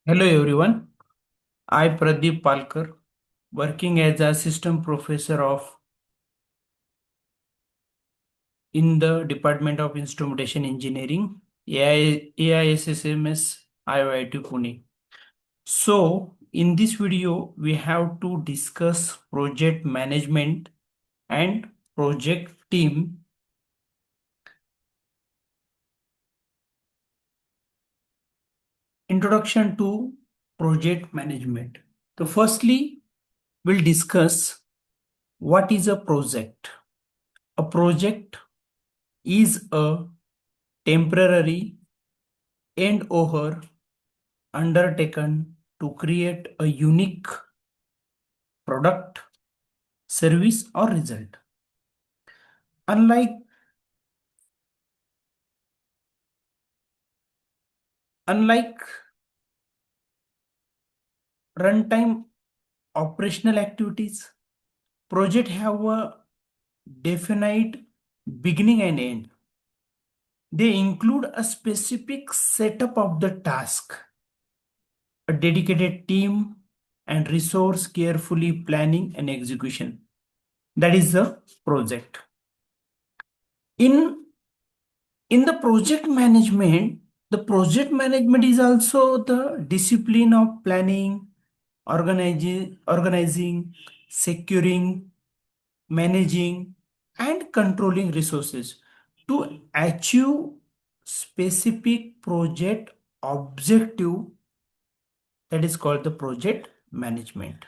Hello everyone. I Pradeep Palkar, working as a assistant professor of in the Department of Instrumentation Engineering, AISSMS, IIT Pune. So, in this video, we have to discuss project management and project team. Introduction to project management. So, firstly, we'll discuss what is a project. A project is a temporary end-over undertaken to create a unique product, service, or result. Unlike unlike runtime operational activities, projects have a definite beginning and end. They include a specific setup of the task, a dedicated team, and resource carefully planning and execution. That is the project. In in the project management is also the discipline of planning, organizing, securing, managing, and controlling resources to achieve specific project objective. That is called the project management.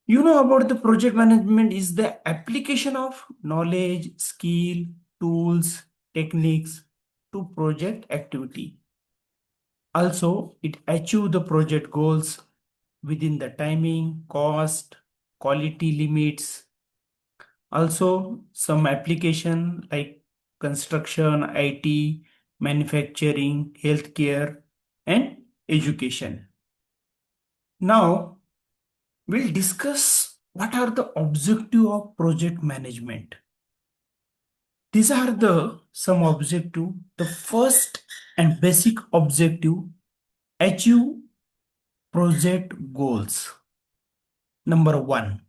You know about the project management is the application of knowledge, skill, tools, techniques to project activity. Also, it achieve the project goals within the timing, cost, quality limits. Also, some application like construction, IT, manufacturing, healthcare, and education. Now, we'll discuss what are the objective of project management. These are the some objective. The first and basic objective, achieve project goals. Number one,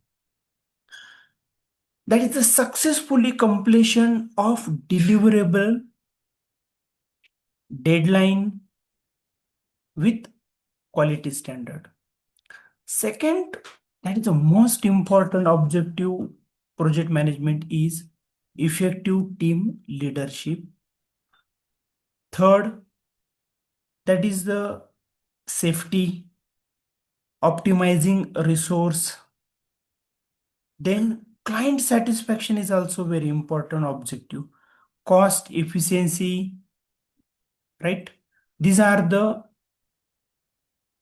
that is the successfully completion of deliverable deadline with quality standard. Second, that is the most important objective project management is effective team leadership. Third, that is the safety, optimizing resource. Then client satisfaction is also very important objective. Cost efficiency, right? These are the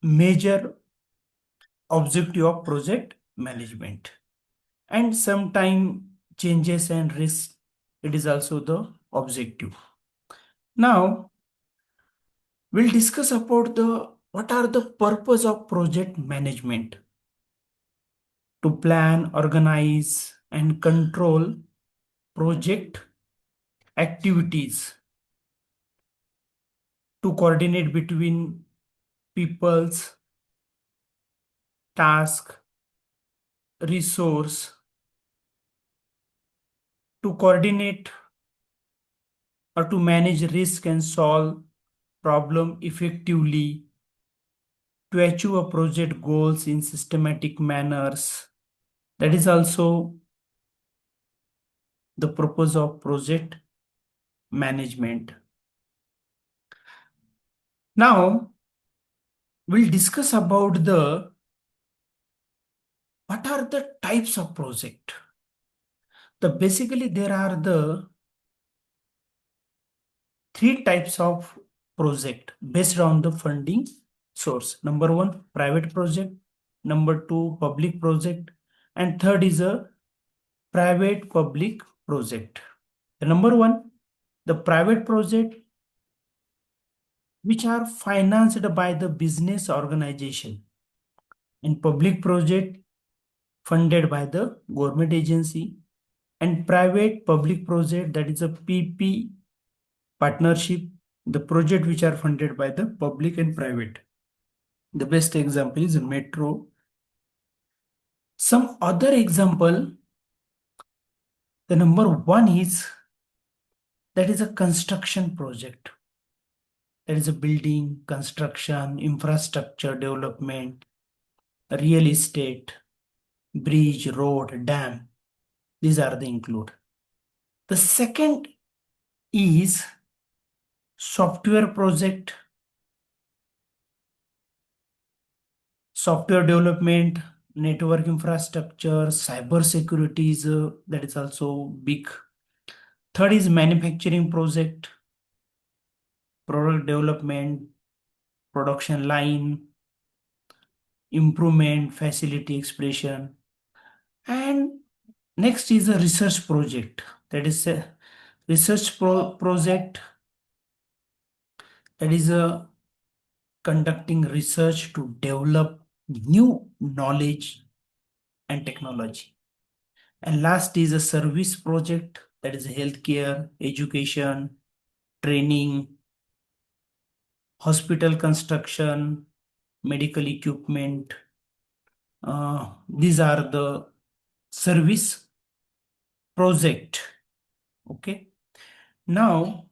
major objective of project management. And sometime changes and risk, it is also the objective. Now we'll discuss about the what are the purpose of project management. To plan, organize, and control project activities, to coordinate between people's task, resource, to coordinate or to manage risk and solve problem effectively, to achieve a project goals in systematic manners. That is also the purpose of project management. Now we'll discuss about the what are the types of project. Basically there are the three types of project based on the funding source. Number one, private project. Number two, public project. And third is a private public project. The number one, the private project which are financed by the business organization, and public project funded by the government agency, and private public project that is a PP partnership, the project which are funded by the public and private. The best example is metro. Some other example, the number one is that is a construction project. That is a building, construction, infrastructure development, real estate, bridge, road, dam. These are the include. The second is software project, software development, network infrastructure, cyber security is that is also big. Third is manufacturing project, product development, production line, improvement, facility expression. And next is a research project. That is a research project, that is a conducting research to develop new knowledge and technology. And last is a service project, that is healthcare, education, training, hospital construction, medical equipment. These are the service project. Okay. Now,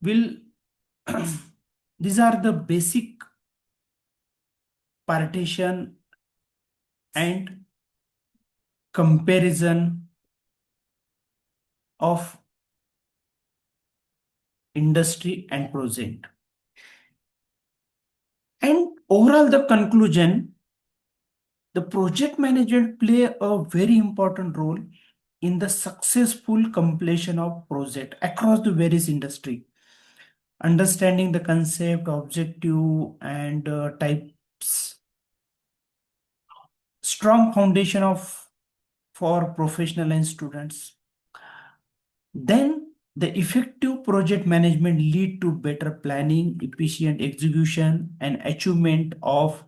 will these are the basic partition and comparison of industry and project. And overall, the conclusion, the project management play a very important role in the successful completion of project across the various industry. Understanding the concept, objective, and types, strong foundation of for professional and students. Then the effective project management lead to better planning, efficient execution, and achievement of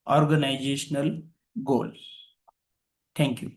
organizational goal. Thank you.